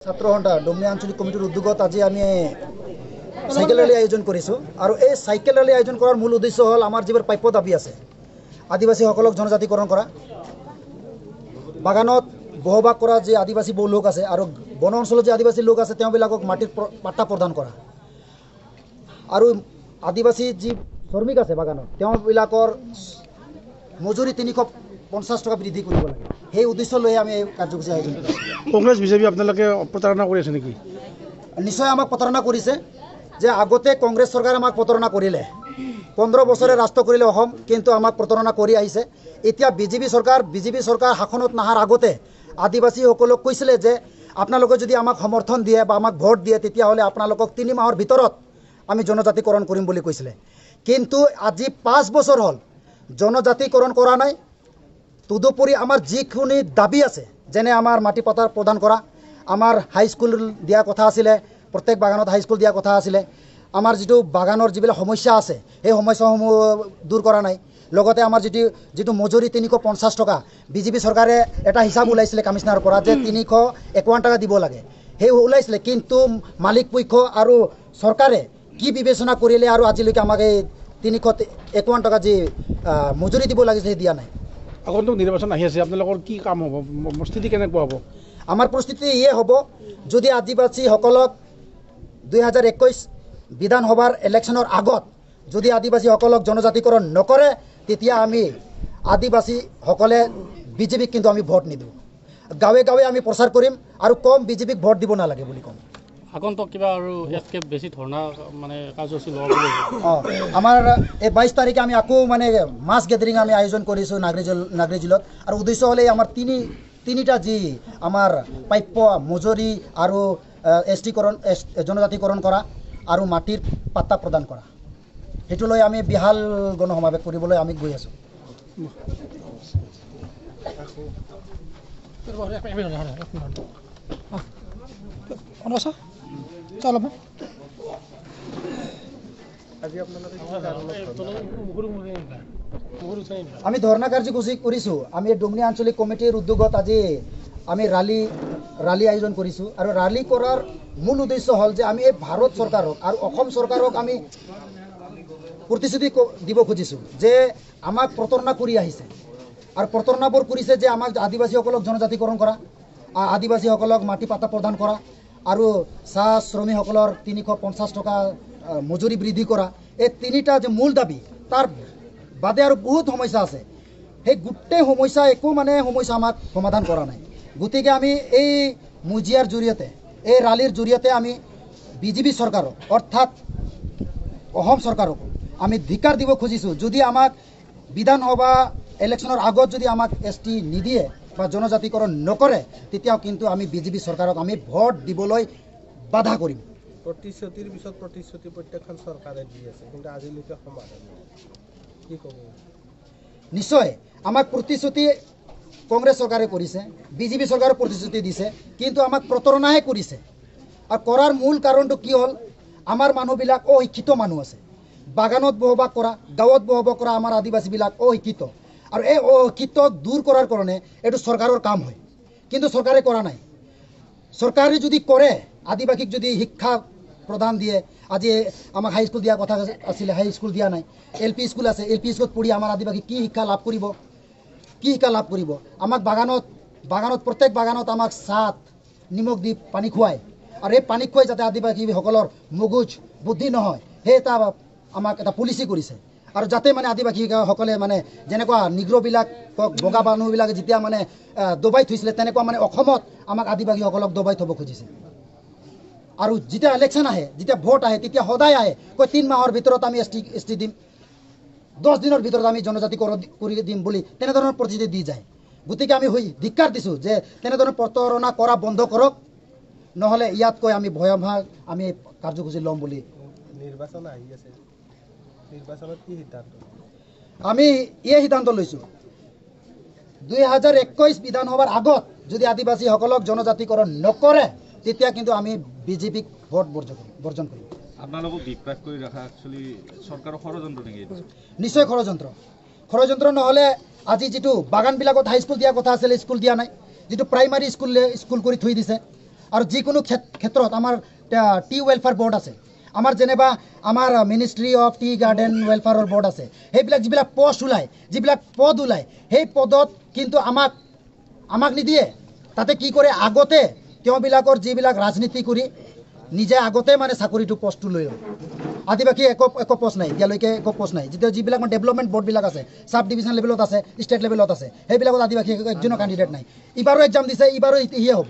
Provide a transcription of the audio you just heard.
ছাত্ৰ সন্থা ডুমনিয়া আঞ্চলিক কমিটিৰ উদ্যোগত আজি আমি চাইকেল ৰেলী আয়োজন কৰিছোঁ আৰু এই চাইকেল ৰেলী আয়োজন কৰাৰ মূল উদ্দেশ্য হ'ল আমাৰ যিবোৰ প্ৰাপ্য দাবী আছে আদিবাসীসকলক জনজাতিকৰণ কৰা, বাগানত বসবাস কৰা যি আদিবাসী বহু লোক আছে আৰু বন অঞ্চলত যি আদিবাসী লোক আছে তেওঁবিলাকক মাটিৰ পাট্টা প্ৰদান কৰা আৰু আদিবাসী যি শ্ৰমিক আছে বাগানত তেওঁবিলাকৰ মজুৰি 350 টকা বৃদ্ধি কৰিব লাগে। সেই উদ্দেশ্য লৈ আমি এই কাৰ্যসূচী আয়োজন কৰিছোঁ। কংগ্ৰেছ বিজেপি আপোনালোকে প্ৰতাৰণা কৰি আছে নেকি? নিশ্চয় আমাক প্ৰতাৰণা কৰিছে যে আগতে কংগ্ৰেছ চৰকাৰে আমাক প্ৰতাৰণা কৰিলে 15 বছৰে ৰাষ্ট্ৰ কৰিলে অসম, কিন্তু আমাক প্ৰতাৰণা কৰি আহিছে। এতিয়া বিজেপি চৰকাৰ শাসনত নহাৰ আগতে আদিবাসীসকলক কৈছিলে যে আপোনালোকে যদি আমাক সমৰ্থন দিয়ে বা আমাক ভোট দিয়ে তেতিয়াহ'লে আপোনালোকক 3 মাহৰ ভিতৰত আমি জনজাতিকৰণ কৰিম বুলি কৈছিলে। কিন্তু আজি 5 বছৰ হ'ল জনজাতিকৰণ কৰা নাই। তদুপৰি আমাৰ যিখিনি দাবী আছে যেনে আমাৰ মাটি পট্টা প্ৰদান কৰা, আমাৰ হাইস্কুল দিয়া কথা আছিলে, প্ৰত্যেক বাগানত হাইস্কুল দিয়া কথা আছিলে, আমাৰ যিটো বাগানৰ যিবিলাক সমস্যা আছে সেই সমস্যাসমূহ দূৰ কৰা নাই। লগতে আমাৰ যিটো মজুৰি 350 টকা বিজেপি চৰকাৰে এটা হিচাপ ওলাইছিলে কমিশনাৰৰ পৰা যে 351 টকা দিব লাগে, সেই ওলাইছিলে। কিন্তু মালিক পক্ষ আৰু চৰকাৰে কি বিবেচনা কৰিলে আৰু আজিলৈকে আমাক এই 351 টকা যি মজুৰি দিব লাগিছিলে দিয়া নাই। আগন্তুক নিৰ্বাচন আহি আছে, আপোনালোকৰ কি কাম হ'ব, স্থিতি কেনেকুৱা হ'ব? আমাৰ পৰিস্থিতি ইয়ে হ'ব যদি আদিবাসীসকলক 2021 বিধানসভাৰ ইলেকশ্যনৰ আগত যদি আদিবাসীসকলক জনজাতিকৰণ নকৰে তেতিয়া আমি আদিবাসীসকলে বিজেপিক কিন্তু আমি ভোট নিদিওঁ। গাঁৱে গাঁৱে আমি প্ৰচাৰ কৰিম আৰু কম বিজেপিক ভোট দিব নালাগে বুলি ক'ম। আগন্তুক কিবা আৰু ইয়াতকৈ বেছি ধৰণা মানে কাৰ্যসূচী লোৱা বুলি আমাৰ এই 22 তাৰিখে আমি আকৌ মানে মাছ গেদাৰিং আমি আয়োজন কৰিছোঁ নাগৰিজিলত। আৰু উদ্দেশ্য হ'লে আমাৰ তিনিটা যি আমাৰ প্ৰাপ্য মজুৰি আৰু জনজাতিকৰণ কৰা আৰু মাটিৰ পাট্টা প্ৰদান কৰা, সেইটো লৈ আমি বিশাল গণসমাৱেশ কৰিবলৈ আমি গৈ আছোঁ। আমি ধৰ্ণা কাৰ্যসূচী কৰিছোঁ। আমি ডুমনিয়া আঞ্চলিক কমিটিৰ উদ্যোগত আজি আমি ৰালি আয়োজন কৰিছোঁ আৰু ৰালি কৰাৰ মূল উদ্দেশ্য হ'ল যে আমি এই ভাৰত চৰকাৰক আৰু অসম চৰকাৰক আমি প্ৰতিশ্ৰুতি দিব খুজিছোঁ যে আমাক প্ৰতাৰণা কৰি আহিছে আৰু প্ৰতাৰণাবোৰ কৰিছে যে আমাক আদিবাসীসকলক জনজাতিকৰণ কৰা, আদিবাসীসকলক মাটি পাট্টা প্ৰদান কৰা আৰু চাহ শ্ৰমিকসকলৰ 350 টকা মজুৰি বৃদ্ধি কৰা। এই তিনিটা যে মূল দাবী তাৰ বাদে আৰু বহুত সমস্যা আছে। সেই গোটেই সমস্যা সমস্যা আমাক সমাধান কৰা নাই। গতিকে আমি এই মুজিয়াৰ জৰিয়তে এই ৰালিৰ জৰিয়তে আমি বিজেপি চৰকাৰক অৰ্থাৎ অসম চৰকাৰক আমি ধিক্কাৰ দিব খুজিছোঁ। যদি আমাক বিধানসভা ইলেকশ্যনৰ আগত যদি আমাক ST নিদিয়ে বা জনজাতিকৰণ নকৰে তেতিয়াও কিন্তু আমি বিজেপি চৰকাৰক আমি ভোট দিবলৈ বাধা কৰিম। প্ৰতিশ্ৰুতিৰ পিছত প্ৰতিশ্ৰুতি প্ৰত্যেকখন চৰকাৰে দি আছে, কিন্তু আজিলৈকে সমাধান কি ক'ব? নিশ্চয় আমাক প্ৰতিশ্ৰুতি কংগ্ৰেছ চৰকাৰে কৰিছে, বিজেপি চৰকাৰে প্ৰতিশ্ৰুতি দিছে, কিন্তু আমাক প্ৰতাৰণাহে কৰিছে। আৰু কৰাৰ মূল কাৰণটো কি হ'ল, আমাৰ মানুহবিলাক অশিক্ষিত মানুহ আছে। বাগানত বসবাস কৰা, গাঁৱত বসবাস কৰা আমাৰ আদিবাসীবিলাক অশিক্ষিত আৰু এই অশিক্ষিতক দূৰ কৰাৰ কাৰণে এইটো চৰকাৰৰ কাম হয়, কিন্তু চৰকাৰে কৰা নাই। চৰকাৰে যদি কৰে, আদিবাসীক যদি শিক্ষা প্ৰদান দিয়ে, আজি আমাক হাইস্কুল দিয়া কথা আছিলে, হাইস্কুল দিয়া নাই। LP স্কুল আছে, LP স্কুলত পঢ়ি আমাৰ আদিবাসী কি শিক্ষা লাভ কৰিব? আমাক বাগানত প্ৰত্যেক বাগানত আমাক চাহ নিমখ দি পানী খুৱায় আৰু এই পানী খুৱাই যাতে আদিবাসীসকলৰ মগজ বুদ্ধি নহয় সেই আমাক এটা পলিচি কৰিছে। আৰু যাতে মানে আদিবাসীসকলে মানে যেনেকুৱা নিগ্ৰবিলাক বগা মানুহবিলাকে যেতিয়া মানে দবাই থৈছিলে তেনেকুৱা মানে অসমত আমাক আদিবাসীসকলক দবাই থ'ব খুজিছে। আৰু যেতিয়া ইলেকশ্যন আহে, যেতিয়া ভোট আহে তেতিয়া সদায় আহে 3 মাহৰ ভিতৰত আমি ST দিম, 10 দিনৰ ভিতৰত আমি জনজাতিকৰণ কৰি দিম বুলি তেনেধৰণৰ প্ৰতিশ্ৰুতি দি যায়। গতিকে আমি ধিক্কাৰ দিছোঁ যে তেনেধৰণৰ প্ৰতাৰণা কৰা বন্ধ কৰক, নহ'লে ইয়াতকৈ আমি ভয়াৱহ আমি কাৰ্যসূচী ল'ম বুলি। নিৰ্বাচন আহি আছে, নিৰ্বাচনত কি সিদ্ধান্ত? আমি এই সিদ্ধান্ত লৈছোঁ 2021 বিধানসভাৰ আগত যদি আদিবাসীসকলক জনজাতিকৰণ নকৰে তেতিয়া কিন্তু আমি বিজেপিক ভোট বৰ্জন কৰিম। আপোনালোকক বিপ্ৰাস কৰি ৰাখা একচুৱেলি চৰকাৰৰ ষড়যন্ত্ৰ নেকি? নিশ্চয় ষড়যন্ত্ৰ নহ'লে আজি যিটো বাগানবিলাকত হাইস্কুল দিয়া কথা আছিলে স্কুল দিয়া নাই, যিটো প্ৰাইমাৰী স্কুল কৰি থৈ দিছে আৰু যিকোনো ক্ষেত্ৰত আমাৰ টি ৱেলফেয়াৰ বৰ্ড আছে, আমাৰ যেনিবা আমাৰ মিনিষ্ট্ৰি অফ টি গাৰ্ডেন ৱেলফেয়াৰৰ বৰ্ড আছে, সেইবিলাক যিবিলাক পষ্ট ওলায়, যিবিলাক পদ ওলায়, সেই পদত কিন্তু আমাক নিদিয়ে। তাতে কি কৰে, আগতে তেওঁবিলাকৰ যিবিলাক ৰাজনীতি কৰি নিজে আগতে মানে চাকৰিটো পষ্টটো লৈ লয়। আদিবাসী একো পষ্ট নাই, এতিয়ালৈকে একো পষ্ট নাই। যেতিয়া যিবিলাক মানে ডেভেলপমেণ্ট বৰ্ডবিলাক আছে, চাব ডিভিজন লেভেলত আছে, ষ্টেট লেভেলত আছে, সেইবিলাকত আদিবাসী একজনো কেণ্ডিডেট নাই। এইবাৰো এক্সাম দিছে, এইবাৰো ইয়ে হ'ব।